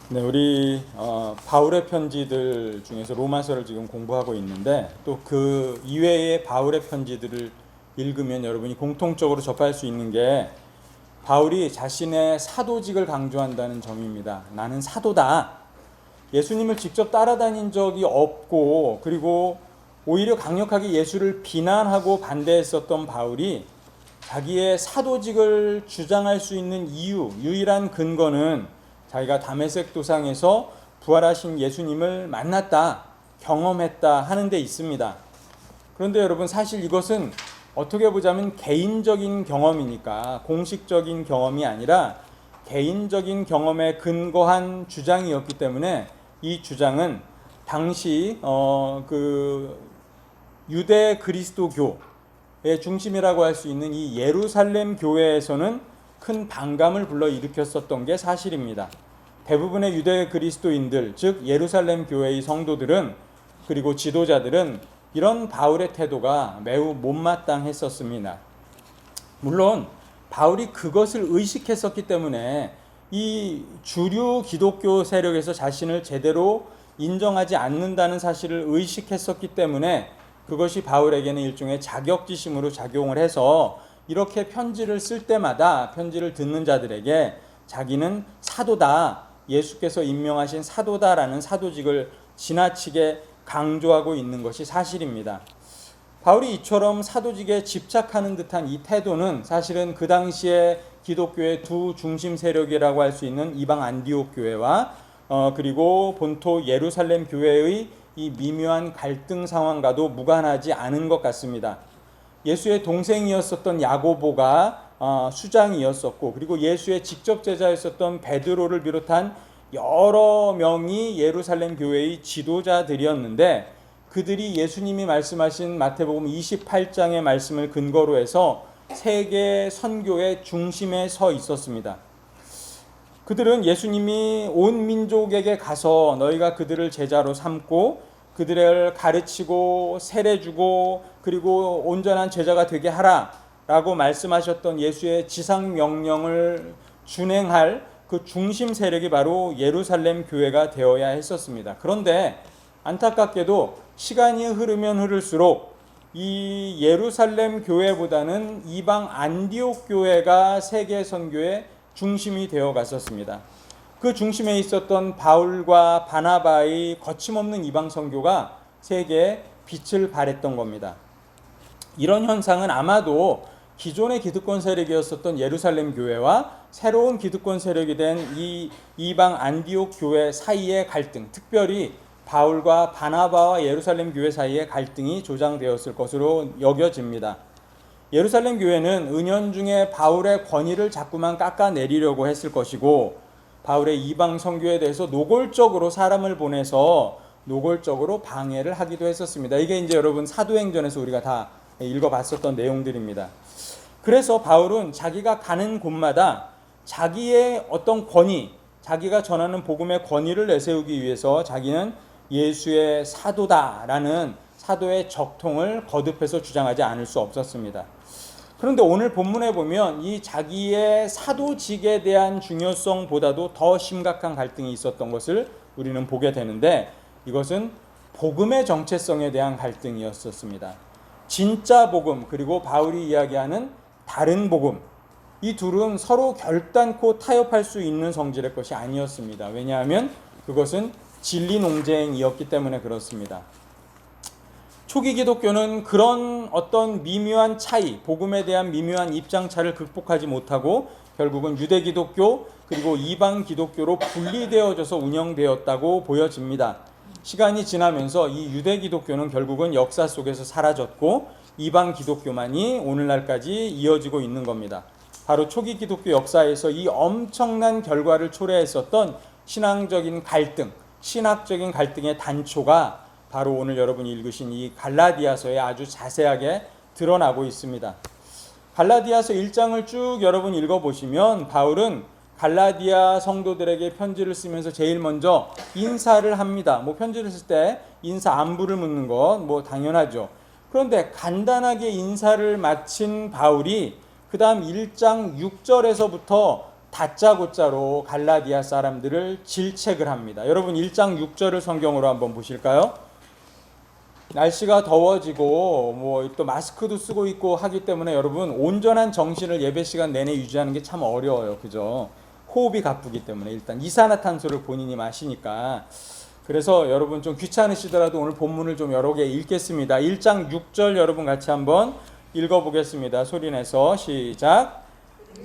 네, 우리 바울의 편지들 중에서 로마서를 지금 공부하고 있는데 또 그 이외의 바울의 편지들을 읽으면 여러분이 공통적으로 접할 수 있는 게 바울이 자신의 사도직을 강조한다는 점입니다. 나는 사도다. 예수님을 직접 따라다닌 적이 없고 그리고 오히려 강력하게 예수를 비난하고 반대했었던 바울이 자기의 사도직을 주장할 수 있는 유일한 근거는 자기가 다메섹 도상에서 부활하신 예수님을 만났다, 경험했다 하는 데 있습니다. 그런데 여러분, 사실 이것은 어떻게 보자면 개인적인 경험이니까 공식적인 경험이 아니라 개인적인 경험에 근거한 주장이었기 때문에 이 주장은 당시 유대 그리스도교의 중심이라고 할 수 있는 이 예루살렘 교회에서는 큰 반감을 불러일으켰었던 게 사실입니다. 대부분의 유대 그리스도인들, 즉 예루살렘 교회의 성도들은 그리고 지도자들은 이런 바울의 태도가 매우 못마땅했었습니다. 물론 바울이 그것을 의식했었기 때문에 이 주류 기독교 세력에서 자신을 제대로 인정하지 않는다는 사실을 의식했었기 때문에 그것이 바울에게는 일종의 자격지심으로 작용을 해서 이렇게 편지를 쓸 때마다 편지를 듣는 자들에게 자기는 사도다, 예수께서 임명하신 사도다라는 사도직을 지나치게 강조하고 있는 것이 사실입니다. 바울이 이처럼 사도직에 집착하는 듯한 이 태도는 사실은 그 당시에 기독교의 두 중심 세력이라고 할 수 있는 이방 안디옥 교회와 그리고 본토 예루살렘 교회의 이 미묘한 갈등 상황과도 무관하지 않은 것 같습니다. 예수의 동생이었었던 야고보가 수장이었었고 그리고 예수의 직접 제자였었던 베드로를 비롯한 여러 명이 예루살렘 교회의 지도자들이었는데 그들이 예수님이 말씀하신 마태복음 28장의 말씀을 근거로 해서 세계 선교의 중심에 서 있었습니다. 그들은 예수님이 온 민족에게 가서 너희가 그들을 제자로 삼고 그들을 가르치고 세례주고 그리고 온전한 제자가 되게 하라 라고 말씀하셨던 예수의 지상 명령을 준행할 그 중심 세력이 바로 예루살렘 교회가 되어야 했었습니다. 그런데 안타깝게도 시간이 흐르면 흐를수록 이 예루살렘 교회보다는 이방 안디옥 교회가 세계 선교의 중심이 되어 갔었습니다. 그 중심에 있었던 바울과 바나바의 거침없는 이방 선교가 세계에 빛을 발했던 겁니다. 이런 현상은 아마도 기존의 기득권 세력이었었던 예루살렘 교회와 새로운 기득권 세력이 된 이 이방 안디옥 교회 사이의 갈등, 특별히 바울과 바나바와 예루살렘 교회 사이의 갈등이 조장되었을 것으로 여겨집니다. 예루살렘 교회는 은연중에 바울의 권위를 자꾸만 깎아내리려고 했을 것이고 바울의 이방 선교에 대해서 노골적으로 사람을 보내서 노골적으로 방해를 하기도 했었습니다. 이게 이제 여러분 사도행전에서 우리가 다 읽어봤었던 내용들입니다. 그래서 바울은 자기가 가는 곳마다 자기의 어떤 권위, 자기가 전하는 복음의 권위를 내세우기 위해서 자기는 예수의 사도다라는 사도의 적통을 거듭해서 주장하지 않을 수 없었습니다. 그런데 오늘 본문에 보면 이 자기의 사도직에 대한 중요성보다도 더 심각한 갈등이 있었던 것을 우리는 보게 되는데 이것은 복음의 정체성에 대한 갈등이었었습니다. 진짜 복음 그리고 바울이 이야기하는 다른 복음, 이 둘은 서로 결단코 타협할 수 있는 성질의 것이 아니었습니다. 왜냐하면 그것은 진리 논쟁이었기 때문에 그렇습니다. 초기 기독교는 그런 어떤 미묘한 차이, 복음에 대한 미묘한 입장차를 극복하지 못하고 결국은 유대 기독교 그리고 이방 기독교로 분리되어져서 운영되었다고 보여집니다. 시간이 지나면서 이 유대 기독교는 결국은 역사 속에서 사라졌고 이방 기독교만이 오늘날까지 이어지고 있는 겁니다. 바로 초기 기독교 역사에서 이 엄청난 결과를 초래했었던 신앙적인 갈등, 신학적인 갈등의 단초가 바로 오늘 여러분이 읽으신 이 갈라디아서에 아주 자세하게 드러나고 있습니다. 갈라디아서 1장을 쭉 여러분 읽어보시면 바울은 갈라디아 성도들에게 편지를 쓰면서 제일 먼저 인사를 합니다. 편지를 쓸 때 인사 안부를 묻는 것 당연하죠. 그런데 간단하게 인사를 마친 바울이 그 다음 1장 6절에서부터 다짜고짜로 갈라디아 사람들을 질책을 합니다. 여러분 1장 6절을 성경으로 한번 보실까요? 날씨가 더워지고 뭐 또 마스크도 쓰고 있고 하기 때문에 여러분 온전한 정신을 예배 시간 내내 유지하는 게 참 어려워요. 그죠? 호흡이 가쁘기 때문에 일단 이산화탄소를 본인이 마시니까. 그래서 여러분 좀 귀찮으시더라도 오늘 본문을 좀 여러 개 읽겠습니다. 1장 6절 여러분 같이 한번 읽어보겠습니다. 소리내서 시작.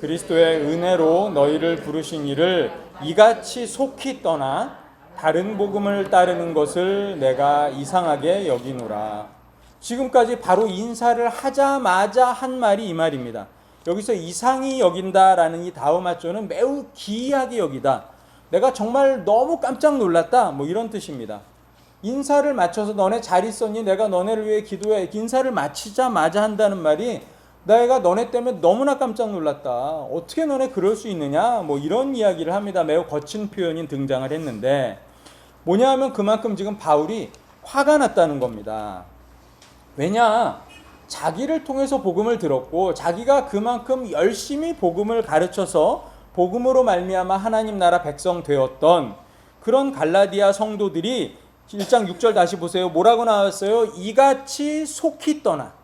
그리스도의 은혜로 너희를 부르신 이를 이같이 속히 떠나 다른 복음을 따르는 것을 내가 이상하게 여기노라. 지금까지 바로 인사를 하자마자 한 말이 이 말입니다. 여기서 이상히 여긴다라는 이 다음화조는 매우 기이하게 여기다. 내가 정말 너무 깜짝 놀랐다. 뭐 이런 뜻입니다. 인사를 마쳐서 너네 잘 있었니? 내가 너네를 위해 기도해. 인사를 마치자마자 한다는 말이 내가 너네 때문에 너무나 깜짝 놀랐다. 어떻게 너네 그럴 수 있느냐? 뭐 이런 이야기를 합니다. 매우 거친 표현이 등장을 했는데 뭐냐 하면 그만큼 지금 바울이 화가 났다는 겁니다. 왜냐? 자기를 통해서 복음을 들었고 자기가 그만큼 열심히 복음을 가르쳐서 복음으로 말미암아 하나님 나라 백성 되었던 그런 갈라디아 성도들이 1장 6절 다시 보세요. 뭐라고 나왔어요? 이같이 속히 떠나.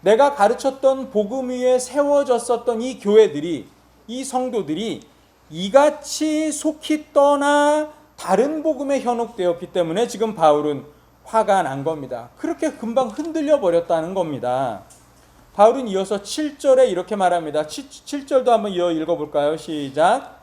내가 가르쳤던 복음 위에 세워졌었던 이 교회들이, 이 성도들이 이같이 속히 떠나 다른 복음에 현혹되었기 때문에 지금 바울은 화가 난 겁니다. 그렇게 금방 흔들려 버렸다는 겁니다. 바울은 이어서 7절에 이렇게 말합니다. 7절도 한번 이어 읽어볼까요? 시작.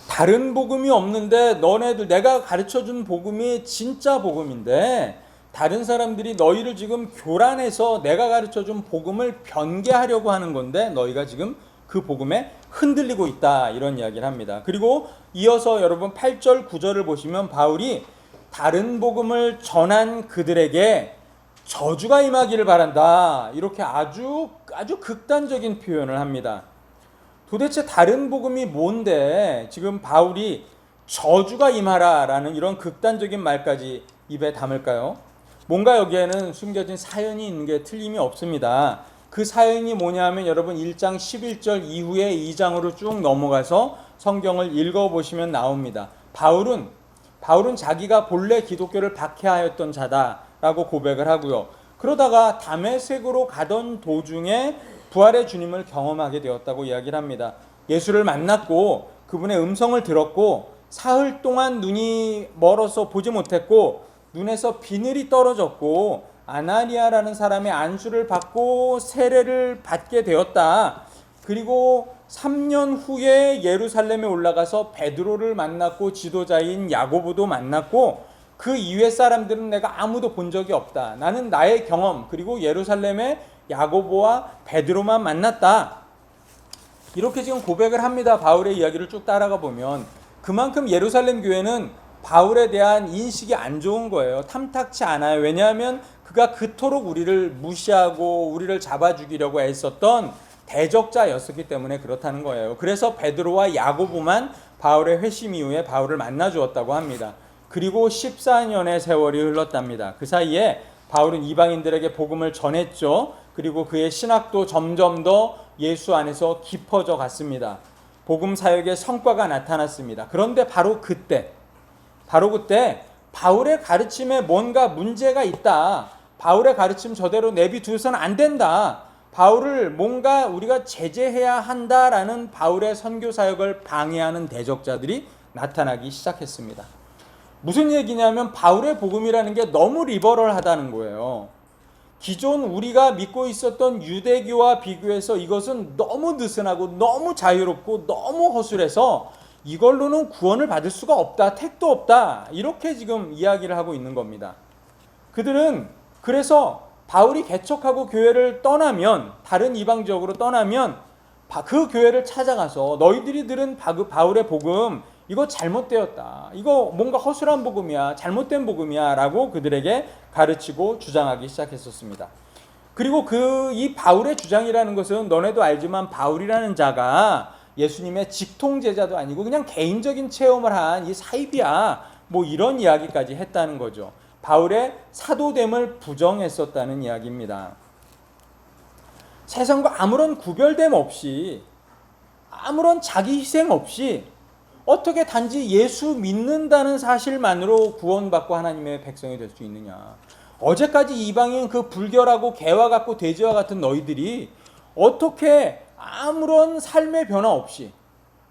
다른 복음이 없는데 너네들 내가 가르쳐준 복음이 진짜 복음인데 다른 사람들이 너희를 지금 교란해서 내가 가르쳐준 복음을 변개하려고 하는 건데 너희가 지금 그 복음에 흔들리고 있다 이런 이야기를 합니다. 그리고 이어서 여러분 8절 9절을 보시면 바울이 다른 복음을 전한 그들에게 저주가 임하기를 바란다 이렇게 아주 극단적인 표현을 합니다. 도대체 다른 복음이 뭔데 지금 바울이 저주가 임하라라는 이런 극단적인 말까지 입에 담을까요? 뭔가 여기에는 숨겨진 사연이 있는 게 틀림이 없습니다. 그 사연이 뭐냐면 여러분 1장 11절 이후에 2장으로 쭉 넘어가서 성경을 읽어보시면 나옵니다. 바울은 자기가 본래 기독교를 박해하였던 자다라고 고백을 하고요. 그러다가 다메섹으로 가던 도중에 부활의 주님을 경험하게 되었다고 이야기를 합니다. 예수를 만났고 그분의 음성을 들었고 사흘 동안 눈이 멀어서 보지 못했고 눈에서 비늘이 떨어졌고 아나니아라는 사람의 안수를 받고 세례를 받게 되었다. 그리고 3년 후에 예루살렘에 올라가서 베드로를 만났고 지도자인 야고보도 만났고 그 이외 사람들은 내가 아무도 본 적이 없다. 나는 나의 경험 그리고 예루살렘에 야고보와 베드로만 만났다. 이렇게 지금 고백을 합니다. 바울의 이야기를 쭉 따라가 보면 그만큼 예루살렘 교회는 바울에 대한 인식이 안 좋은 거예요. 탐탁치 않아요. 왜냐하면 그가 그토록 우리를 무시하고 우리를 잡아 죽이려고 애썼던 대적자였었기 때문에 그렇다는 거예요. 그래서 베드로와 야고보만 바울의 회심 이후에 바울을 만나 주었다고 합니다. 그리고 14년의 세월이 흘렀답니다. 그 사이에 바울은 이방인들에게 복음을 전했죠. 그리고 그의 신학도 점점 더 예수 안에서 깊어져 갔습니다. 복음 사역의 성과가 나타났습니다. 그런데 바로 그때 바울의 가르침에 뭔가 문제가 있다. 바울의 가르침 저대로 내비두서는 안 된다. 바울을 뭔가 우리가 제재해야 한다라는 바울의 선교 사역을 방해하는 대적자들이 나타나기 시작했습니다. 무슨 얘기냐면 바울의 복음이라는 게 너무 리버럴하다는 거예요. 기존 우리가 믿고 있었던 유대교와 비교해서 이것은 너무 느슨하고 너무 자유롭고 너무 허술해서 이걸로는 구원을 받을 수가 없다. 택도 없다. 이렇게 지금 이야기를 하고 있는 겁니다. 그들은 그래서 바울이 개척하고 교회를 떠나면 다른 이방 지역으로 떠나면 그 교회를 찾아가서 너희들이 들은 바울의 복음 이거 잘못되었다. 이거 뭔가 허술한 복음이야. 잘못된 복음이야. 라고 그들에게 가르치고 주장하기 시작했었습니다. 그리고 이 바울의 주장이라는 것은 너네도 알지만 바울이라는 자가 예수님의 직통제자도 아니고 그냥 개인적인 체험을 한 이 사입이야. 뭐 이런 이야기까지 했다는 거죠. 바울의 사도됨을 부정했었다는 이야기입니다. 세상과 아무런 구별됨 없이, 아무런 자기 희생 없이 어떻게 단지 예수 믿는다는 사실만으로 구원받고 하나님의 백성이 될 수 있느냐. 어제까지 이방인 그 불결하고 개와 같고 돼지와 같은 너희들이 어떻게 아무런 삶의 변화 없이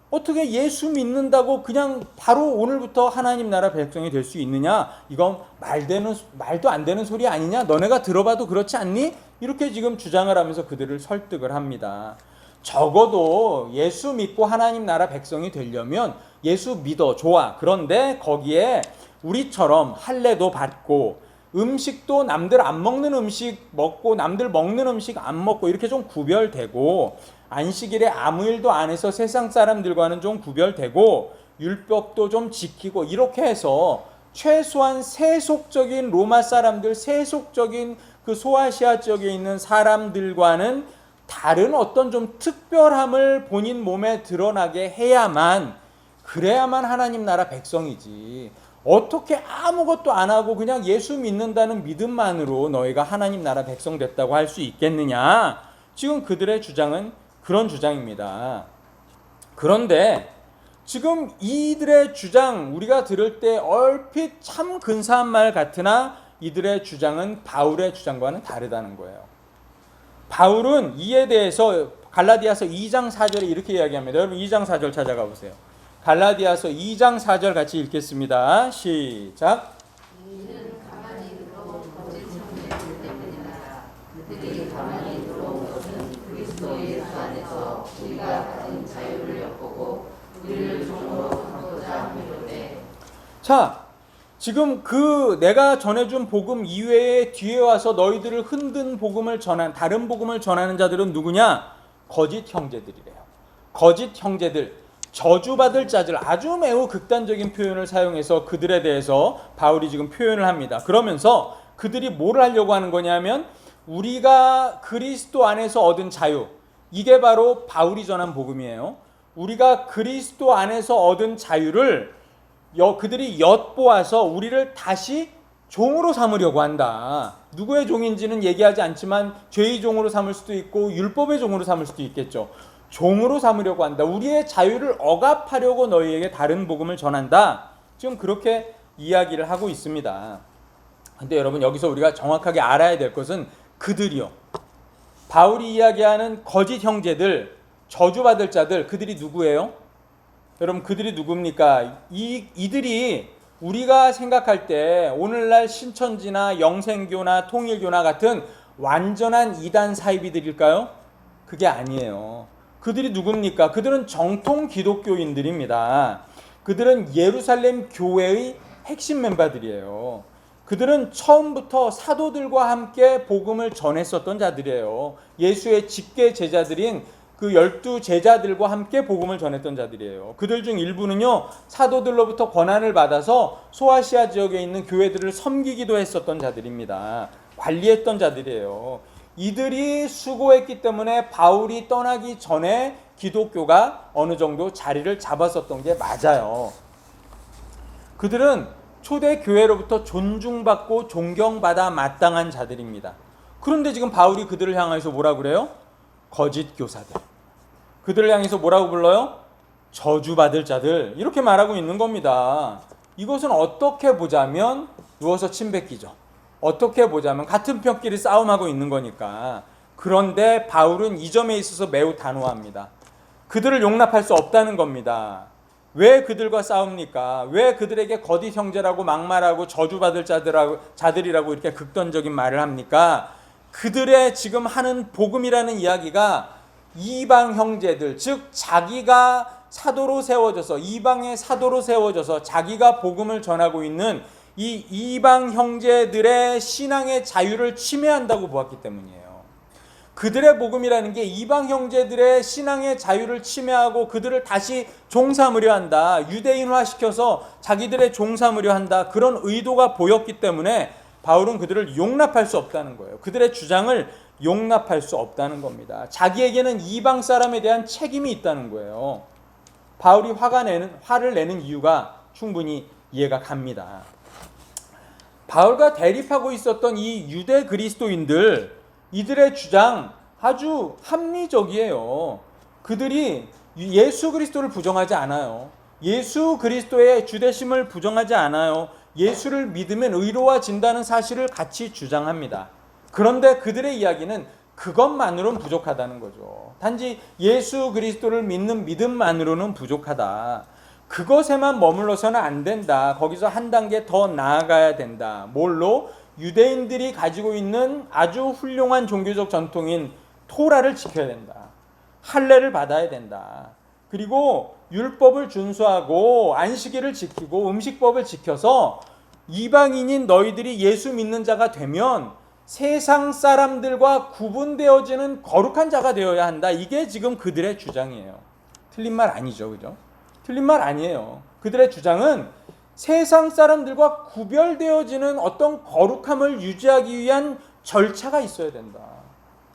어떻게 예수 믿는다고 그냥 바로 오늘부터 하나님 나라 백성이 될 수 있느냐? 이건 말도 안 되는 소리 아니냐? 너네가 들어봐도 그렇지 않니? 이렇게 지금 주장을 하면서 그들을 설득을 합니다. 적어도 예수 믿고 하나님 나라 백성이 되려면 예수 믿어, 좋아. 그런데 거기에 우리처럼 할례도 받고 음식도 남들 안 먹는 음식 먹고 남들 먹는 음식 안 먹고 이렇게 좀 구별되고, 안식일에 아무 일도 안 해서 세상 사람들과는 좀 구별되고, 율법도 좀 지키고, 이렇게 해서 최소한 세속적인 로마 사람들, 세속적인 그 소아시아 지역에 있는 사람들과는 다른 어떤 좀 특별함을 본인 몸에 드러나게 해야만, 그래야만 하나님 나라 백성이지. 어떻게 아무것도 안 하고 그냥 예수 믿는다는 믿음만으로 너희가 하나님 나라 백성 됐다고 할 수 있겠느냐? 지금 그들의 주장은 그런 주장입니다. 그런데 지금 이들의 주장, 우리가 들을 때 얼핏 참 근사한 말 같으나 이들의 주장은 바울의 주장과는 다르다는 거예요. 바울은 이에 대해서 갈라디아서 2장 4절에 이렇게 이야기합니다. 여러분 2장 4절 찾아가 보세요. 갈라디아서 2장 4절 같이 읽겠습니다. 시작. 이는 가만히 들어온 거짓 형제들 때문이다. 그들이 가만히 들어온 것은 그리스도 예수 안에서 우리가 가진 자유를 엿보고 우리를 종으로 삼고자 함이로되. 자, 지금 그 내가 전해준 복음 이외에 뒤에 와서 너희들을 흔든 복음을 전한, 다른 복음을 전하는 자들은 누구냐? 거짓 형제들이래요. 거짓 형제들, 저주받을 자들, 아주 매우 극단적인 표현을 사용해서 그들에 대해서 바울이 지금 표현을 합니다. 그러면서 그들이 뭘 하려고 하는 거냐면, 우리가 그리스도 안에서 얻은 자유, 이게 바로 바울이 전한 복음이에요. 우리가 그리스도 안에서 얻은 자유를 그들이 엿보아서 우리를 다시 종으로 삼으려고 한다. 누구의 종인지는 얘기하지 않지만 죄의 종으로 삼을 수도 있고 율법의 종으로 삼을 수도 있겠죠. 종으로 삼으려고 한다. 우리의 자유를 억압하려고 너희에게 다른 복음을 전한다. 지금 그렇게 이야기를 하고 있습니다. 근데 여러분, 여기서 우리가 정확하게 알아야 될 것은 그들이요, 바울이 이야기하는 거짓 형제들, 저주받을 자들, 그들이 누구예요? 여러분, 그들이 누굽니까? 이들이 우리가 생각할 때 오늘날 신천지나 영생교나 통일교나 같은 완전한 이단 사이비들일까요? 그게 아니에요. 그들이 누굽니까? 그들은 정통 기독교인들입니다. 그들은 예루살렘 교회의 핵심 멤버들이에요. 그들은 처음부터 사도들과 함께 복음을 전했었던 자들이에요. 예수의 직계 제자들인 그 12 제자들과 함께 복음을 전했던 자들이에요. 그들 중 일부는요, 사도들로부터 권한을 받아서 소아시아 지역에 있는 교회들을 섬기기도 했었던 자들입니다. 관리했던 자들이에요. 이들이 수고했기 때문에 바울이 떠나기 전에 기독교가 어느 정도 자리를 잡았었던 게 맞아요. 그들은 초대 교회로부터 존중받고 존경받아 마땅한 자들입니다. 그런데 지금 바울이 그들을 향해서 뭐라고 그래요? 거짓 교사들. 그들을 향해서 뭐라고 불러요? 저주받을 자들. 이렇게 말하고 있는 겁니다. 이것은 어떻게 보자면 누워서 침 뱉기죠. 어떻게 보자면 같은 편끼리 싸움하고 있는 거니까. 그런데 바울은 이 점에 있어서 매우 단호합니다. 그들을 용납할 수 없다는 겁니다. 왜 그들과 싸웁니까? 왜 그들에게 거짓 형제라고 막말하고 저주받을 자들이라고 이렇게 극단적인 말을 합니까? 그들의 지금 하는 복음이라는 이야기가 이방 형제들, 즉 자기가 사도로 세워져서, 이방의 사도로 세워져서 자기가 복음을 전하고 있는 이 이방 형제들의 신앙의 자유를 침해한다고 보았기 때문이에요. 그들의 복음이라는 게 이방 형제들의 신앙의 자유를 침해하고 그들을 다시 종 삼으려 한다, 유대인화 시켜서 자기들의 종 삼으려 한다, 그런 의도가 보였기 때문에 바울은 그들을 용납할 수 없다는 거예요. 그들의 주장을 용납할 수 없다는 겁니다. 자기에게는 이방 사람에 대한 책임이 있다는 거예요. 바울이 화를 내는 이유가 충분히 이해가 갑니다. 바울과 대립하고 있었던 이 유대 그리스도인들, 이들의 주장 아주 합리적이에요. 그들이 예수 그리스도를 부정하지 않아요. 예수 그리스도의 주되심을 부정하지 않아요. 예수를 믿으면 의로워진다는 사실을 같이 주장합니다. 그런데 그들의 이야기는 그것만으로는 부족하다는 거죠. 단지 예수 그리스도를 믿는 믿음만으로는 부족하다. 그것에만 머물러서는 안 된다. 거기서 한 단계 더 나아가야 된다. 뭘로? 유대인들이 가지고 있는 아주 훌륭한 종교적 전통인 토라를 지켜야 된다. 할례를 받아야 된다. 그리고 율법을 준수하고 안식일을 지키고 음식법을 지켜서 이방인인 너희들이 예수 믿는 자가 되면 세상 사람들과 구분되어지는 거룩한 자가 되어야 한다. 이게 지금 그들의 주장이에요. 틀린 말 아니죠, 그죠? 틀린 말 아니에요. 그들의 주장은 세상 사람들과 구별되어지는 어떤 거룩함을 유지하기 위한 절차가 있어야 된다.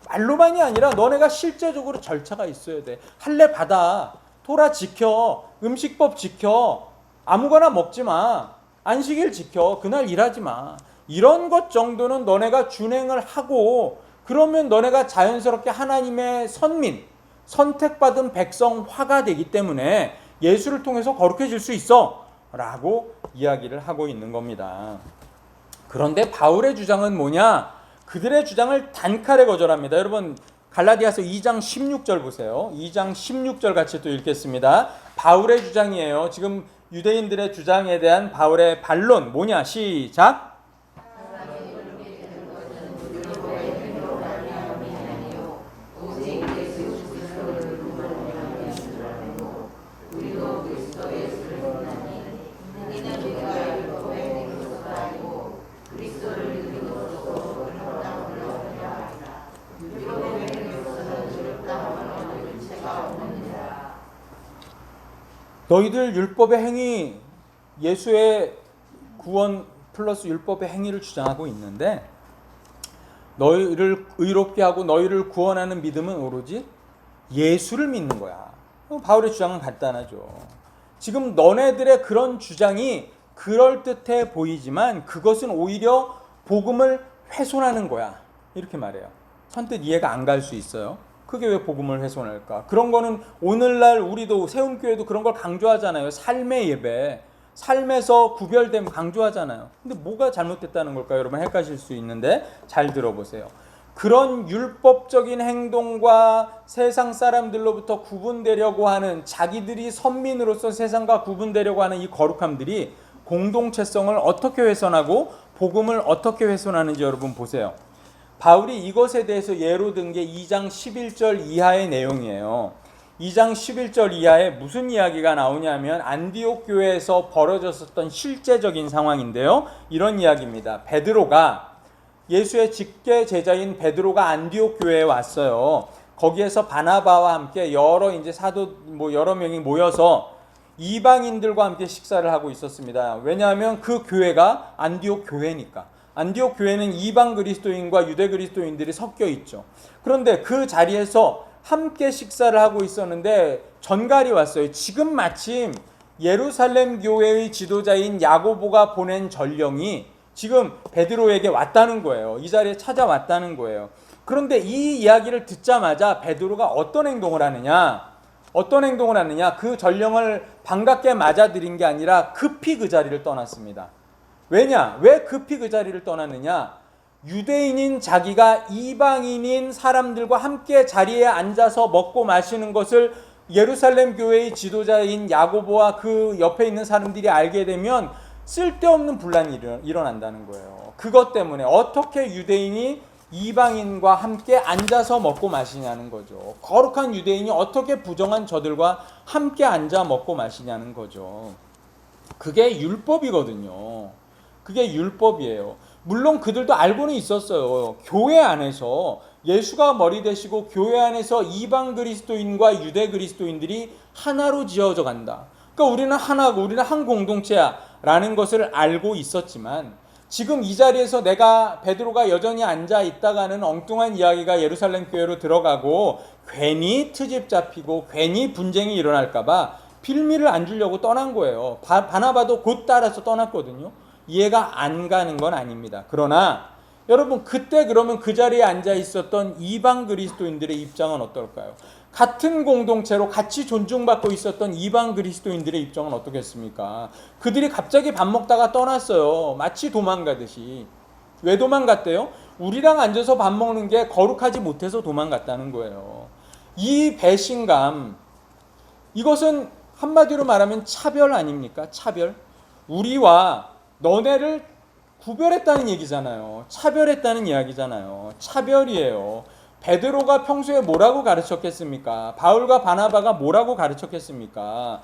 말로만이 아니라 너네가 실제적으로 절차가 있어야 돼. 할례 받아, 토라 지켜, 음식법 지켜, 아무거나 먹지 마, 안식일 지켜, 그날 일하지 마. 이런 것 정도는 너네가 준행을 하고, 그러면 너네가 자연스럽게 하나님의 선민, 선택받은 백성화가 되기 때문에 예수를 통해서 거룩해질 수 있어 라고 이야기를 하고 있는 겁니다. 그런데 바울의 주장은 뭐냐? 그들의 주장을 단칼에 거절합니다. 여러분 갈라디아서 2장 16절 보세요. 2장 16절 같이 또 읽겠습니다. 바울의 주장이에요. 지금 유대인들의 주장에 대한 바울의 반론 뭐냐? 시작. 너희들 율법의 행위, 예수의 구원 플러스 율법의 행위를 주장하고 있는데 너희를 의롭게 하고 너희를 구원하는 믿음은 오로지 예수를 믿는 거야. 바울의 주장은 간단하죠. 지금 너네들의 그런 주장이 그럴듯해 보이지만 그것은 오히려 복음을 훼손하는 거야. 이렇게 말해요. 선뜻 이해가 안 갈 수 있어요. 그게 왜 복음을 훼손할까? 그런 거는 오늘날 우리도 세움교회도 그런 걸 강조하잖아요. 삶의 예배, 삶에서 구별됨 강조하잖아요. 근데 뭐가 잘못됐다는 걸까요? 여러분 헷갈릴 수 있는데 잘 들어보세요. 그런 율법적인 행동과 세상 사람들로부터 구분되려고 하는 자기들이 선민으로서 세상과 구분되려고 하는 이 거룩함들이 공동체성을 어떻게 훼손하고 복음을 어떻게 훼손하는지 여러분 보세요. 바울이 이것에 대해서 예로 든 게 2장 11절 이하의 내용이에요. 2장 11절 이하에 무슨 이야기가 나오냐면 안디옥 교회에서 벌어졌었던 실제적인 상황인데요. 이런 이야기입니다. 베드로가 예수의 직계 제자인 베드로가 안디옥 교회에 왔어요. 거기에서 바나바와 함께 여러 이제 사도 여러 명이 모여서 이방인들과 함께 식사를 하고 있었습니다. 왜냐하면 그 교회가 안디옥 교회니까. 안디옥 교회는 이방 그리스도인과 유대 그리스도인들이 섞여 있죠. 그런데 그 자리에서 함께 식사를 하고 있었는데 전갈이 왔어요. 지금 마침 예루살렘 교회의 지도자인 야고보가 보낸 전령이 지금 베드로에게 왔다는 거예요. 이 자리에 찾아왔다는 거예요. 그런데 이 이야기를 듣자마자 베드로가 어떤 행동을 하느냐? 그 전령을 반갑게 맞아들인 게 아니라 급히 그 자리를 떠났습니다. 왜냐? 왜 급히 그 자리를 떠났느냐? 유대인인 자기가 이방인인 사람들과 함께 자리에 앉아서 먹고 마시는 것을 예루살렘 교회의 지도자인 야고보와 그 옆에 있는 사람들이 알게 되면 쓸데없는 분란이 일어난다는 거예요. 그것 때문에 어떻게 유대인이 이방인과 함께 앉아서 먹고 마시냐는 거죠. 거룩한 유대인이 어떻게 부정한 저들과 함께 앉아 먹고 마시냐는 거죠. 그게 율법이거든요. 그게 율법이에요. 물론 그들도 알고는 있었어요. 교회 안에서 예수가 머리 되시고 교회 안에서 이방 그리스도인과 유대 그리스도인들이 하나로 지어져 간다. 그러니까 우리는 하나고 우리는 한 공동체야 라는 것을 알고 있었지만 지금 이 자리에서 내가 베드로가 여전히 앉아 있다가는 엉뚱한 이야기가 예루살렘 교회로 들어가고 괜히 트집 잡히고 괜히 분쟁이 일어날까 봐 빌미를 안 주려고 떠난 거예요. 바나바도 곧 따라서 떠났거든요. 이해가 안 가는 건 아닙니다. 그러나 여러분 그때 그러면 그 자리에 앉아 있었던 이방 그리스도인들의 입장은 어떨까요? 같은 공동체로 같이 존중받고 있었던 이방 그리스도인들의 입장은 어떻겠습니까? 그들이 갑자기 밥 먹다가 떠났어요. 마치 도망가듯이. 왜 도망갔대요? 우리랑 앉아서 밥 먹는 게 거룩하지 못해서 도망갔다는 거예요. 이 배신감, 이것은 한마디로 말하면 차별 아닙니까? 차별. 우리와 너네를 구별했다는 얘기잖아요. 차별했다는 이야기잖아요. 차별이에요. 베드로가 평소에 뭐라고 가르쳤겠습니까? 바울과 바나바가 뭐라고 가르쳤겠습니까?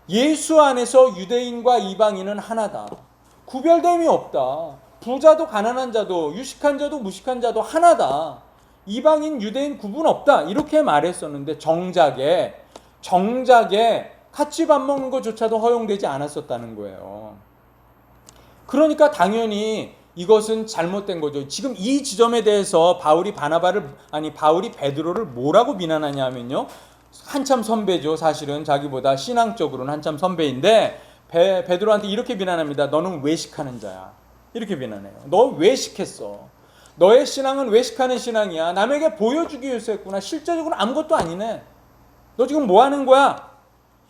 예수 안에서 유대인과 이방인은 하나다. 구별됨이 없다. 부자도 가난한 자도 유식한 자도 무식한 자도 하나다. 이방인 유대인 구분 없다. 이렇게 말했었는데 정작에 같이 밥 먹는 것조차도 허용되지 않았었다는 거예요. 그러니까 당연히 이것은 잘못된 거죠. 지금 이 지점에 대해서 바울이 베드로를 뭐라고 비난하냐 하면요. 한참 선배죠. 사실은 자기보다 신앙적으로는 한참 선배인데 베드로한테 이렇게 비난합니다. 너는 외식하는 자야. 이렇게 비난해요. 너 외식했어. 너의 신앙은 외식하는 신앙이야. 남에게 보여주기 위해서 했구나. 실제적으로 아무것도 아니네. 너 지금 뭐 하는 거야?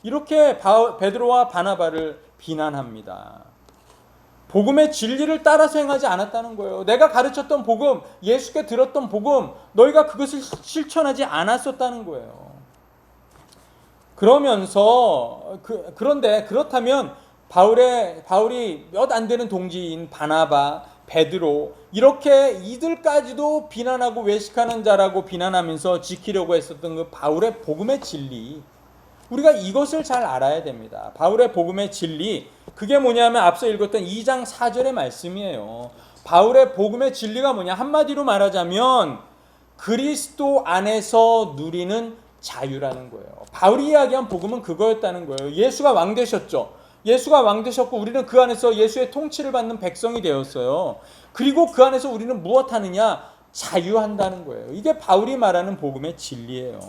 이렇게 베드로와 바나바를 비난합니다. 복음의 진리를 따라서 행하지 않았다는 거예요. 내가 가르쳤던 복음, 예수께 들었던 복음, 너희가 그것을 실천하지 않았었다는 거예요. 그런데 그렇다면 바울이 몇 안 되는 동지인 바나바, 베드로 이렇게 이들까지도 비난하고 외식하는 자라고 비난하면서 지키려고 했었던 그 바울의 복음의 진리, 우리가 이것을 잘 알아야 됩니다. 바울의 복음의 진리, 그게 뭐냐면 앞서 읽었던 2장 4절의 말씀이에요. 바울의 복음의 진리가 뭐냐? 한마디로 말하자면 그리스도 안에서 누리는 자유라는 거예요. 바울이 이야기한 복음은 그거였다는 거예요. 예수가 왕 되셨죠. 예수가 왕 되셨고 우리는 그 안에서 예수의 통치를 받는 백성이 되었어요. 그리고 그 안에서 우리는 무엇하느냐? 자유한다는 거예요. 이게 바울이 말하는 복음의 진리예요.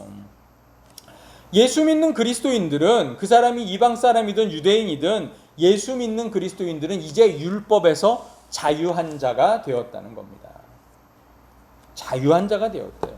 예수 믿는 그리스도인들은, 그 사람이 이방 사람이든 유대인이든 예수 믿는 그리스도인들은 이제 율법에서 자유한 자가 되었다는 겁니다. 자유한 자가 되었대요.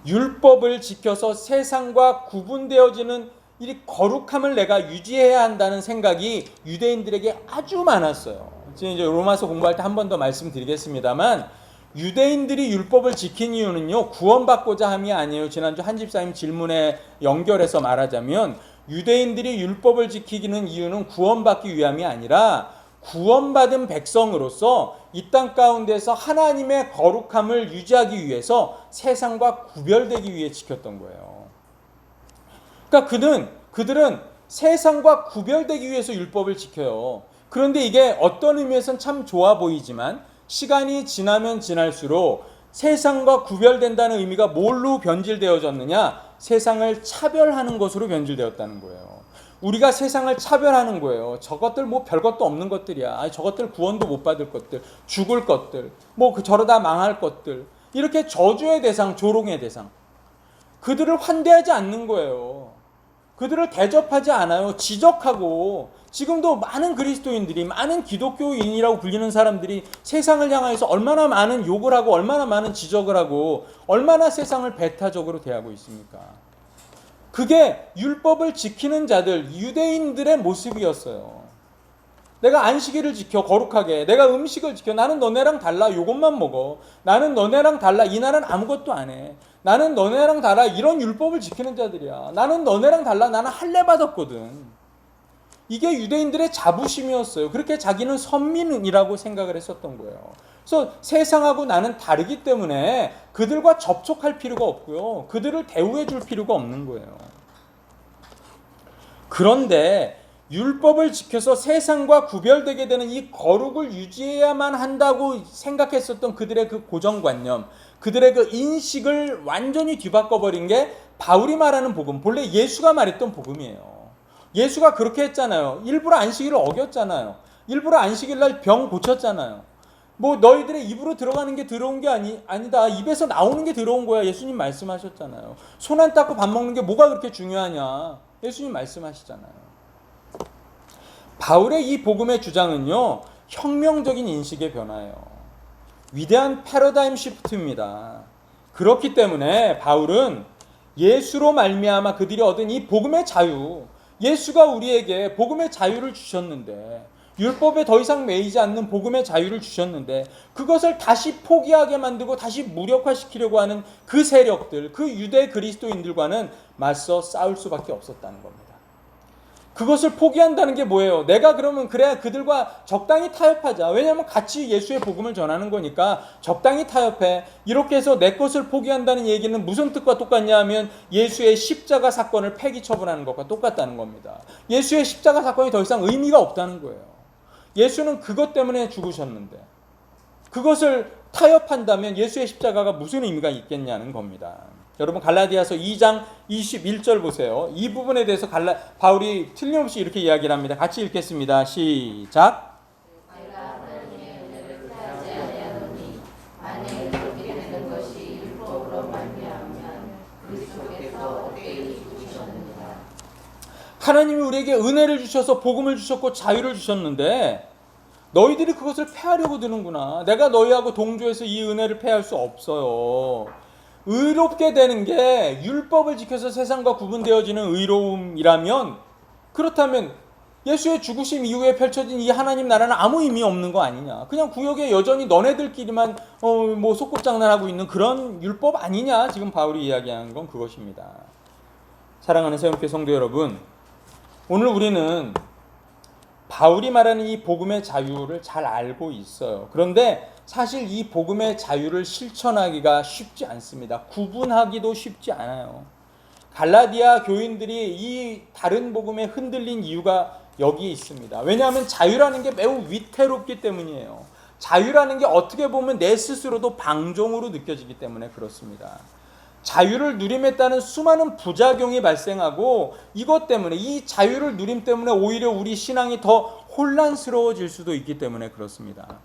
율법을 지켜서 세상과 구분되어지는 이 거룩함을 내가 유지해야 한다는 생각이 유대인들에게 아주 많았어요. 지금 이제 로마서 공부할 때 한 번 더 말씀드리겠습니다만, 유대인들이 율법을 지킨 이유는요, 구원받고자 함이 아니에요. 지난주 한 집사님 질문에 연결해서 말하자면, 유대인들이 율법을 지키는 이유는 구원받기 위함이 아니라 구원받은 백성으로서 이 땅 가운데서 하나님의 거룩함을 유지하기 위해서 세상과 구별되기 위해 지켰던 거예요. 그러니까 그들은 세상과 구별되기 위해서 율법을 지켜요. 그런데 이게 어떤 의미에서는 참 좋아 보이지만 시간이 지나면 지날수록 세상과 구별된다는 의미가 뭘로 변질되어졌느냐? 세상을 차별하는 것으로 변질되었다는 거예요. 우리가 세상을 차별하는 거예요. 저것들 뭐 별것도 없는 것들이야. 저것들 구원도 못 받을 것들, 죽을 것들, 저러다 망할 것들. 이렇게 저주의 대상, 조롱의 대상. 그들을 환대하지 않는 거예요. 그들을 대접하지 않아요. 지적하고, 지금도 많은 그리스도인들이, 많은 기독교인이라고 불리는 사람들이 세상을 향해서 얼마나 많은 욕을 하고 얼마나 많은 지적을 하고 얼마나 세상을 배타적으로 대하고 있습니까? 그게 율법을 지키는 자들, 유대인들의 모습이었어요. 내가 안식일을 지켜 거룩하게, 내가 음식을 지켜, 나는 너네랑 달라, 요것만 먹어, 나는 너네랑 달라, 이 날은 아무것도 안 해, 나는 너네랑 달라, 이런 율법을 지키는 자들이야. 나는 너네랑 달라, 나는 할례 받았거든. 이게 유대인들의 자부심이었어요. 그렇게 자기는 선민이라고 생각을 했었던 거예요. 그래서 세상하고 나는 다르기 때문에 그들과 접촉할 필요가 없고요, 그들을 대우해 줄 필요가 없는 거예요. 그런데 율법을 지켜서 세상과 구별되게 되는 이 거룩을 유지해야만 한다고 생각했었던 그들의 그 고정관념, 그들의 그 인식을 완전히 뒤바꿔버린 게 바울이 말하는 복음, 본래 예수가 말했던 복음이에요. 예수가 그렇게 했잖아요. 일부러 안식일을 어겼잖아요. 일부러 안식일 날 병 고쳤잖아요. 너희들의 입으로 들어가는 게 들어온 게 아니다. 입에서 나오는 게 들어온 거야. 예수님 말씀하셨잖아요. 손 안 닦고 밥 먹는 게 뭐가 그렇게 중요하냐. 예수님 말씀하시잖아요. 바울의 이 복음의 주장은요, 혁명적인 인식의 변화예요. 위대한 패러다임 시프트입니다. 그렇기 때문에 바울은 예수로 말미암아 그들이 얻은 이 복음의 자유, 예수가 우리에게 복음의 자유를 주셨는데, 율법에 더 이상 매이지 않는 복음의 자유를 주셨는데, 그것을 다시 포기하게 만들고 다시 무력화시키려고 하는 그 세력들, 그 유대 그리스도인들과는 맞서 싸울 수밖에 없었다는 겁니다. 그것을 포기한다는 게 뭐예요? 내가 그러면 그래야 그들과 적당히 타협하자. 왜냐하면 같이 예수의 복음을 전하는 거니까 적당히 타협해. 이렇게 해서 내 것을 포기한다는 얘기는 무슨 뜻과 똑같냐 하면 예수의 십자가 사건을 폐기 처분하는 것과 똑같다는 겁니다. 예수의 십자가 사건이 더 이상 의미가 없다는 거예요. 예수는 그것 때문에 죽으셨는데 그것을 타협한다면 예수의 십자가가 무슨 의미가 있겠냐는 겁니다. 여러분 갈라디아서 2장 21절 보세요. 이 부분에 대해서 바울이 틀림없이 이렇게 이야기를 합니다. 같이 읽겠습니다. 시작. 내가 하나님의 은혜를 피하지 아니하노니 만일 그렇게 되는 것이 율법으로 말미암으면 그리스도께서 어때이 죽으셨느니라. 하나님이 우리에게 은혜를 주셔서 복음을 주셨고 자유를 주셨는데 너희들이 그것을 폐하려고 드는구나. 내가 너희하고 동조해서 이 은혜를 폐할 수 없어요. 의롭게 되는 게 율법을 지켜서 세상과 구분되어지는 의로움이라면, 그렇다면 예수의 죽으심 이후에 펼쳐진 이 하나님 나라는 아무 의미 없는 거 아니냐. 그냥 구역에 여전히 너네들끼리만 뭐 소꿉장난하고 있는 그런 율법 아니냐. 지금 바울이 이야기하는 건 그것입니다. 사랑하는 새움교회 성도 여러분, 오늘 우리는 바울이 말하는 이 복음의 자유를 잘 알고 있어요. 그런데 사실 이 복음의 자유를 실천하기가 쉽지 않습니다. 구분하기도 쉽지 않아요. 갈라디아 교인들이 이 다른 복음에 흔들린 이유가 여기에 있습니다. 왜냐하면 자유라는 게 매우 위태롭기 때문이에요. 자유라는 게 어떻게 보면 내 스스로도 방종으로 느껴지기 때문에 그렇습니다. 자유를 누림에 따른 수많은 부작용이 발생하고, 이것 때문에, 이 자유를 누림 때문에 오히려 우리 신앙이 더 혼란스러워질 수도 있기 때문에 그렇습니다.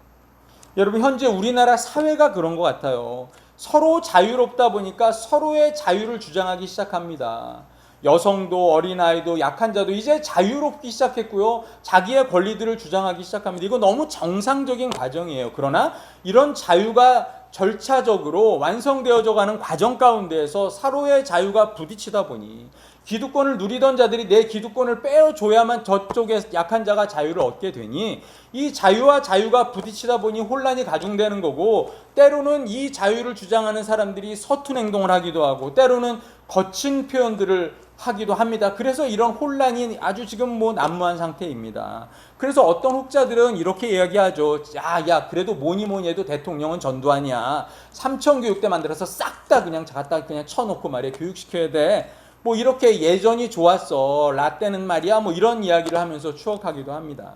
여러분, 현재 우리나라 사회가 그런 것 같아요. 서로 자유롭다 보니까 서로의 자유를 주장하기 시작합니다. 여성도 어린아이도 약한 자도 이제 자유롭기 시작했고요. 자기의 권리들을 주장하기 시작합니다. 이거 너무 정상적인 과정이에요. 그러나 이런 자유가 절차적으로 완성되어져 가는 과정 가운데에서 서로의 자유가 부딪히다 보니 기득권을 누리던 자들이 내 기득권을 빼어줘야만 저쪽에 약한 자가 자유를 얻게 되니, 이 자유와 자유가 부딪히다 보니 혼란이 가중되는 거고, 때로는 이 자유를 주장하는 사람들이 서툰 행동을 하기도 하고 때로는 거친 표현들을 하기도 합니다. 그래서 이런 혼란이 아주 지금 뭐 난무한 상태입니다. 그래서 어떤 혹자들은 이렇게 이야기하죠. 야 그래도 뭐니 해도 대통령은 전두환이야. 삼천교육대 만들어서 싹 다 그냥 갖다 그냥 쳐놓고 말이야 교육시켜야 돼. 뭐 이렇게 예전이 좋았어. 라떼는 말이야. 뭐 이런 이야기를 하면서 추억하기도 합니다.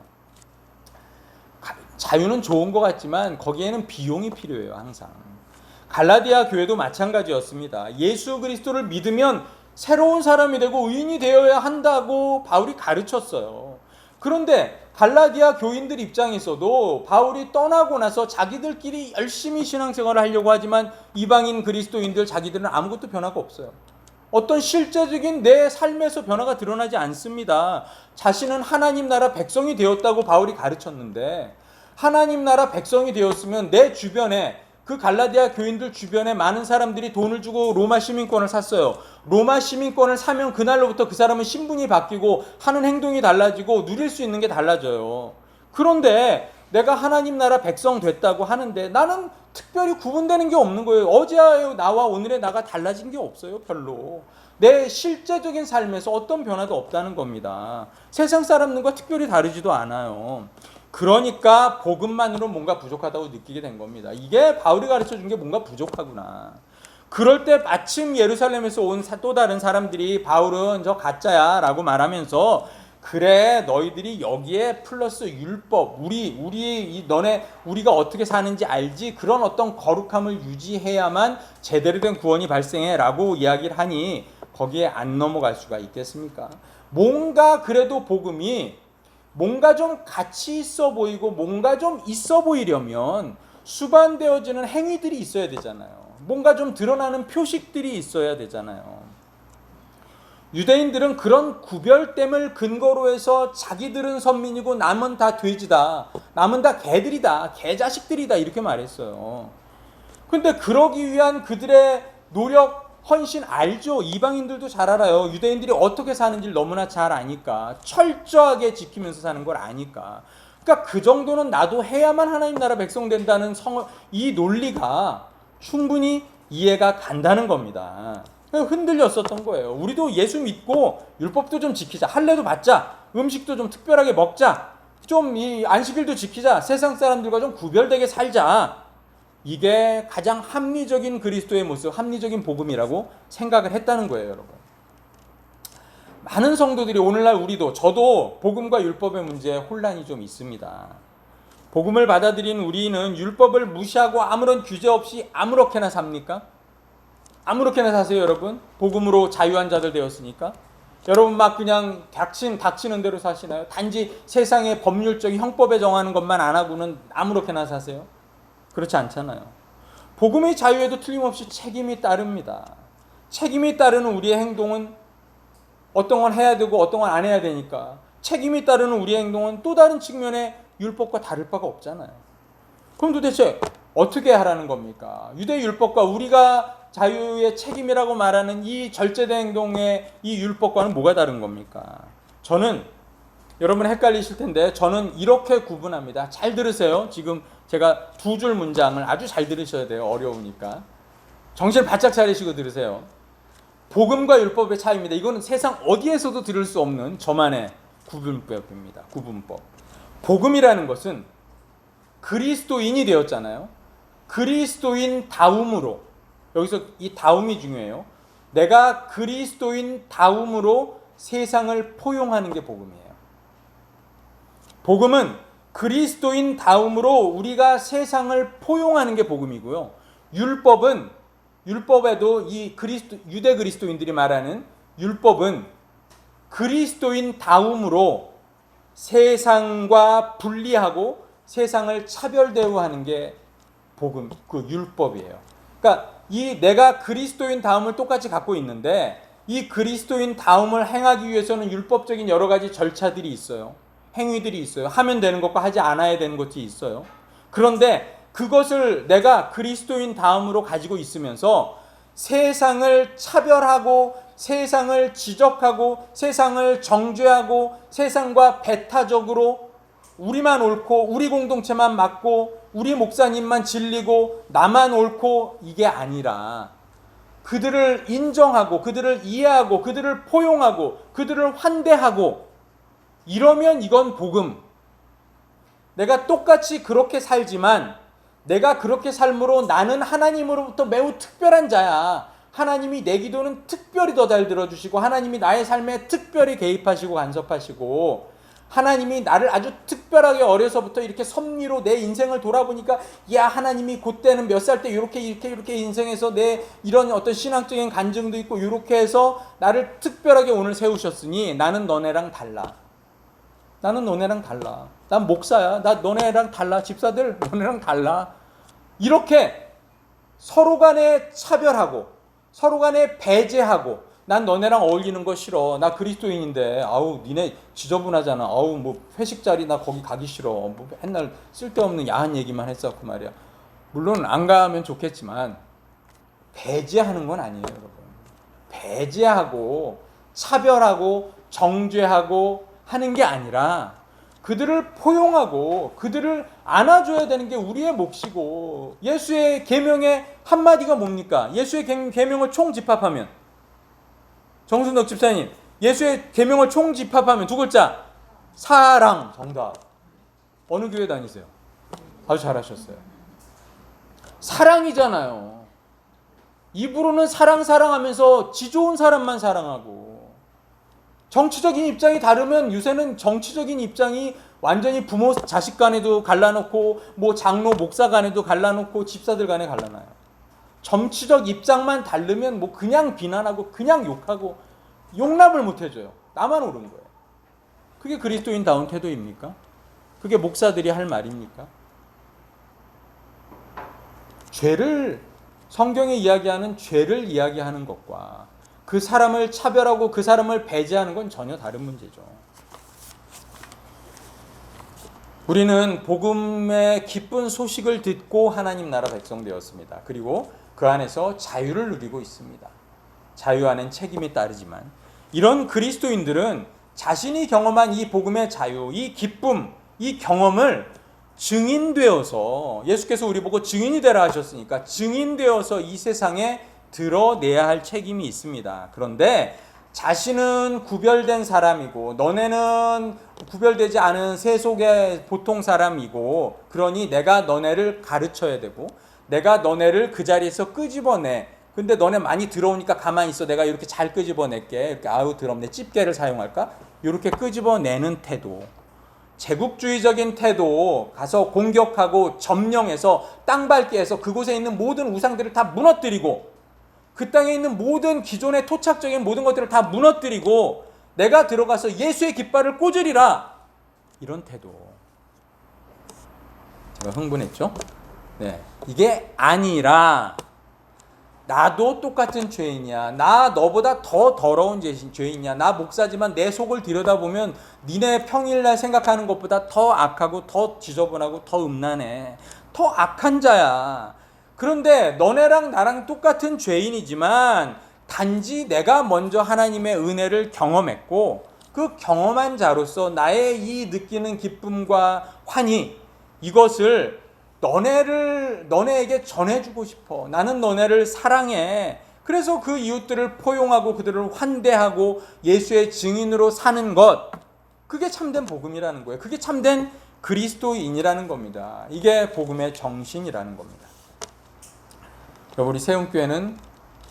자유는 좋은 것 같지만 거기에는 비용이 필요해요. 항상. 갈라디아 교회도 마찬가지였습니다. 예수 그리스도를 믿으면 새로운 사람이 되고 의인이 되어야 한다고 바울이 가르쳤어요. 그런데 갈라디아 교인들 입장에서도 바울이 떠나고 나서 자기들끼리 열심히 신앙생활을 하려고 하지만 이방인 그리스도인들 자기들은 아무것도 변화가 없어요. 어떤 실제적인 내 삶에서 변화가 드러나지 않습니다. 자신은 하나님 나라 백성이 되었다고 바울이 가르쳤는데, 하나님 나라 백성이 되었으면 내 주변에, 그 갈라디아 교인들 주변에 많은 사람들이 돈을 주고 로마 시민권을 샀어요. 로마 시민권을 사면 그날로부터 그 사람은 신분이 바뀌고 하는 행동이 달라지고 누릴 수 있는 게 달라져요. 그런데 내가 하나님 나라 백성 됐다고 하는데 나는 특별히 구분되는 게 없는 거예요. 어제의 나와 오늘의 나가 달라진 게 없어요. 별로. 내 실제적인 삶에서 어떤 변화도 없다는 겁니다. 세상 사람들과 특별히 다르지도 않아요. 그러니까 복음만으로 뭔가 부족하다고 느끼게 된 겁니다. 이게 바울이 가르쳐준 게 뭔가 부족하구나. 그럴 때 마침 예루살렘에서 온 또 다른 사람들이 바울은 저 가짜야 라고 말하면서, 그래 너희들이 여기에 플러스 율법, 우리가 어떻게 사는지 알지? 그런 어떤 거룩함을 유지해야만 제대로 된 구원이 발생해 라고 이야기를 하니 거기에 안 넘어갈 수가 있겠습니까? 뭔가 그래도 복음이 뭔가 좀 가치 있어 보이고 뭔가 좀 있어 보이려면 수반되어지는 행위들이 있어야 되잖아요. 뭔가 좀 드러나는 표식들이 있어야 되잖아요. 유대인들은 그런 구별됨을 근거로 해서 자기들은 선민이고 남은 다 돼지다, 남은 다 개들이다, 개자식들이다 이렇게 말했어요. 근데 그러기 위한 그들의 노력, 헌신 알죠? 이방인들도 잘 알아요. 유대인들이 어떻게 사는지를 너무나 잘 아니까, 철저하게 지키면서 사는 걸 아니까. 그러니까 그 정도는 나도 해야만 하나님 나라 백성 된다는 이 논리가 충분히 이해가 간다는 겁니다. 흔들렸었던 거예요. 우리도 예수 믿고 율법도 좀 지키자, 할례도 받자, 음식도 좀 특별하게 먹자, 좀 이 안식일도 지키자, 세상 사람들과 좀 구별되게 살자. 이게 가장 합리적인 그리스도의 모습, 합리적인 복음이라고 생각을 했다는 거예요, 여러분. 많은 성도들이 오늘날 우리도, 저도 복음과 율법의 문제에 혼란이 좀 있습니다. 복음을 받아들인 우리는 율법을 무시하고 아무런 규제 없이 아무렇게나 삽니까? 아무렇게나 사세요, 여러분? 복음으로 자유한 자들 되었으니까. 여러분 막 그냥 닥치는 대로 사시나요? 단지 세상의 법률적인 형법에 정하는 것만 안 하고는 아무렇게나 사세요? 그렇지 않잖아요. 복음의 자유에도 틀림없이 책임이 따릅니다. 책임이 따르는 우리의 행동은 어떤 건 해야 되고 어떤 건 안 해야 되니까, 책임이 따르는 우리의 행동은 또 다른 측면의 율법과 다를 바가 없잖아요. 그럼 도대체 어떻게 하라는 겁니까? 유대 율법과 우리가 자유의 책임이라고 말하는 이 절제된 행동의 이 율법과는 뭐가 다른 겁니까? 저는, 여러분 헷갈리실 텐데, 저는 이렇게 구분합니다. 잘 들으세요. 지금 제가 두 줄 문장을 아주 잘 들으셔야 돼요. 어려우니까. 정신 바짝 차리시고 들으세요. 복음과 율법의 차이입니다. 이거는 세상 어디에서도 들을 수 없는 저만의 구분법입니다. 구분법. 복음이라는 것은 그리스도인이 되었잖아요. 그리스도인 다움으로, 여기서 이 다움이 중요해요. 내가 그리스도인 다움으로 세상을 포용하는 게 복음이에요. 복음은 그리스도인 다음으로 우리가 세상을 포용하는 게 복음이고요. 율법에도 이 유대 그리스도인들이 말하는 율법은 그리스도인 다음으로 세상과 분리하고 세상을 차별 대우하는 게 복음, 그 율법이에요. 그러니까 이 내가 그리스도인 다음을 똑같이 갖고 있는데, 이 그리스도인 다음을 행하기 위해서는 율법적인 여러 가지 절차들이 있어요. 행위들이 있어요. 하면 되는 것과 하지 않아야 되는 것이 있어요. 그런데 그것을 내가 그리스도인 다음으로 가지고 있으면서 세상을 차별하고 세상을 지적하고 세상을 정죄하고 세상과 배타적으로 우리만 옳고 우리 공동체만 맞고 우리 목사님만 진리고 나만 옳고, 이게 아니라 그들을 인정하고 그들을 이해하고 그들을 포용하고 그들을 환대하고, 이러면 이건 복음. 내가 똑같이 그렇게 살지만 내가 그렇게 삶으로 나는 하나님으로부터 매우 특별한 자야. 하나님이 내 기도는 특별히 더 잘 들어주시고 하나님이 나의 삶에 특별히 개입하시고 간섭하시고 하나님이 나를 아주 특별하게 어려서부터 이렇게 섭리로 내 인생을 돌아보니까, 야, 하나님이 그때는 몇 살 때 이렇게 인생에서 내 이런 어떤 신앙적인 간증도 있고 이렇게 해서 나를 특별하게 오늘 세우셨으니 나는 너네랑 달라. 나는 너네랑 달라. 난 목사야. 나 너네랑 달라. 집사들 너네랑 달라. 이렇게 서로 간에 차별하고 서로 간에 배제하고, 난 너네랑 어울리는 거 싫어. 나 그리스도인인데 아우 니네 지저분하잖아. 아우 뭐 회식 자리 나 거기 가기 싫어. 뭐 맨날 쓸데없는 야한 얘기만 했었고 말이야. 물론 안 가면 좋겠지만 배제하는 건 아니에요, 여러분. 배제하고 차별하고 정죄하고 하는 게 아니라 그들을 포용하고 그들을 안아줘야 되는 게 우리의 몫이고, 예수의 계명의 한마디가 뭡니까? 예수의 계명을 총집합하면, 정순덕 집사님, 예수의 계명을 총집합하면 두 글자, 사랑. 정답. 어느 교회 다니세요? 아주 잘하셨어요. 사랑이잖아요. 입으로는 사랑하면서 지 좋은 사람만 사랑하고, 정치적인 입장이 다르면 요새는 정치적인 입장이 완전히 부모 자식 간에도 갈라놓고 뭐 장로 목사 간에도 갈라놓고 집사들 간에 갈라놔요. 정치적 입장만 다르면 뭐 그냥 비난하고 그냥 욕하고 용납을 못 해줘요. 나만 옳은 거예요. 그게 그리스도인다운 태도입니까? 그게 목사들이 할 말입니까? 죄를, 성경에 이야기하는 죄를 이야기하는 것과 그 사람을 차별하고 그 사람을 배제하는 건 전혀 다른 문제죠. 우리는 복음의 기쁜 소식을 듣고 하나님 나라 백성 되었습니다. 그리고 그 안에서 자유를 누리고 있습니다. 자유 안엔 책임이 따르지만 이런 그리스도인들은 자신이 경험한 이 복음의 자유, 이 기쁨, 이 경험을 증인되어서, 예수께서 우리 보고 증인이 되라 하셨으니까 증인되어서 이 세상에 드러내야 할 책임이 있습니다. 그런데 자신은 구별된 사람이고 너네는 구별되지 않은 세속의 보통 사람이고, 그러니 내가 너네를 가르쳐야 되고 내가 너네를 그 자리에서 끄집어내. 근데 너네 많이 들어오니까 가만히 있어. 내가 이렇게 잘 끄집어낼게. 이렇게 아우 더럽네. 집게를 사용할까? 이렇게 끄집어내는 태도, 제국주의적인 태도, 가서 공격하고 점령해서 땅 밟게 해서 그곳에 있는 모든 우상들을 다 무너뜨리고 그 땅에 있는 모든 기존의 토착적인 모든 것들을 다 무너뜨리고 내가 들어가서 예수의 깃발을 꽂으리라. 이런 태도. 제가 흥분했죠? 네, 이게 아니라 나도 똑같은 죄인이야. 나 너보다 더 더러운 죄인이야. 나 목사지만 내 속을 들여다보면 니네 평일날 생각하는 것보다 더 악하고 더 지저분하고 더 음란해. 더 악한 자야. 그런데 너네랑 나랑 똑같은 죄인이지만 단지 내가 먼저 하나님의 은혜를 경험했고 그 경험한 자로서 나의 이 느끼는 기쁨과 환희, 이것을 너네에게 전해주고 싶어. 나는 너네를 사랑해. 그래서 그 이웃들을 포용하고 그들을 환대하고 예수의 증인으로 사는 것, 그게 참된 복음이라는 거예요. 그게 참된 그리스도인이라는 겁니다. 이게 복음의 정신이라는 겁니다. 우리 세움교회는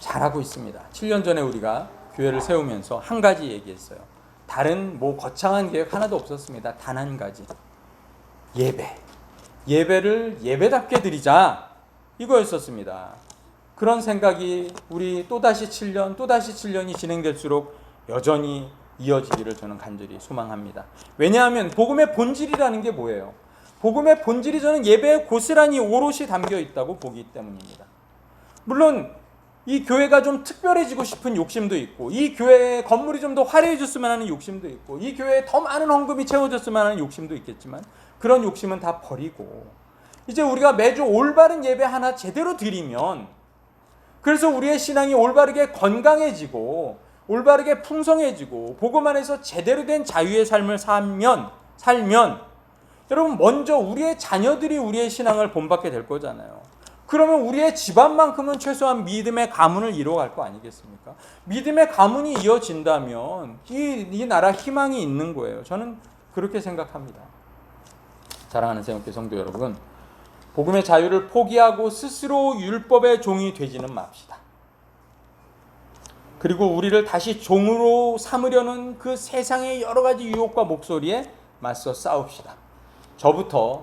잘하고 있습니다. 7년 전에 우리가 교회를 세우면서 한 가지 얘기했어요. 다른 거창한 계획 하나도 없었습니다. 단 한 가지. 예배를 예배답게 드리자, 이거였었습니다. 그런 생각이 우리 또다시 7년이 진행될수록 여전히 이어지기를 저는 간절히 소망합니다. 왜냐하면 복음의 본질이라는 게 뭐예요? 복음의 본질이 저는 예배에 고스란히 오롯이 담겨 있다고 보기 때문입니다. 물론 이 교회가 좀 특별해지고 싶은 욕심도 있고, 이 교회의 건물이 좀 더 화려해졌으면 하는 욕심도 있고, 이 교회에 더 많은 헌금이 채워졌으면 하는 욕심도 있겠지만 그런 욕심은 다 버리고 이제 우리가 매주 올바른 예배 하나 제대로 드리면, 그래서 우리의 신앙이 올바르게 건강해지고 올바르게 풍성해지고 복음 안에서 제대로 된 자유의 삶을 살면 여러분, 먼저 우리의 자녀들이 우리의 신앙을 본받게 될 거잖아요. 그러면 우리의 집안만큼은 최소한 믿음의 가문을 이루어갈 거 아니겠습니까? 믿음의 가문이 이어진다면 이 나라 희망이 있는 거예요. 저는 그렇게 생각합니다. 사랑하는 세움교회 성도 여러분, 복음의 자유를 포기하고 스스로 율법의 종이 되지는 맙시다. 그리고 우리를 다시 종으로 삼으려는 그 세상의 여러 가지 유혹과 목소리에 맞서 싸웁시다. 저부터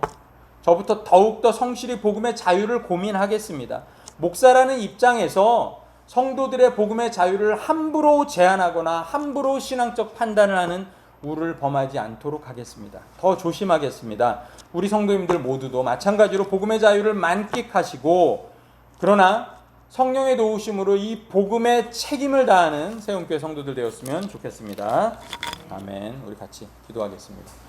더욱더 성실히 복음의 자유를 고민하겠습니다. 목사라는 입장에서 성도들의 복음의 자유를 함부로 제한하거나 함부로 신앙적 판단을 하는 우를 범하지 않도록 하겠습니다. 더 조심하겠습니다. 우리 성도님들 모두도 마찬가지로 복음의 자유를 만끽하시고, 그러나 성령의 도우심으로 이 복음의 책임을 다하는 세움교회 성도들 되었으면 좋겠습니다. 아멘. 우리 같이 기도하겠습니다.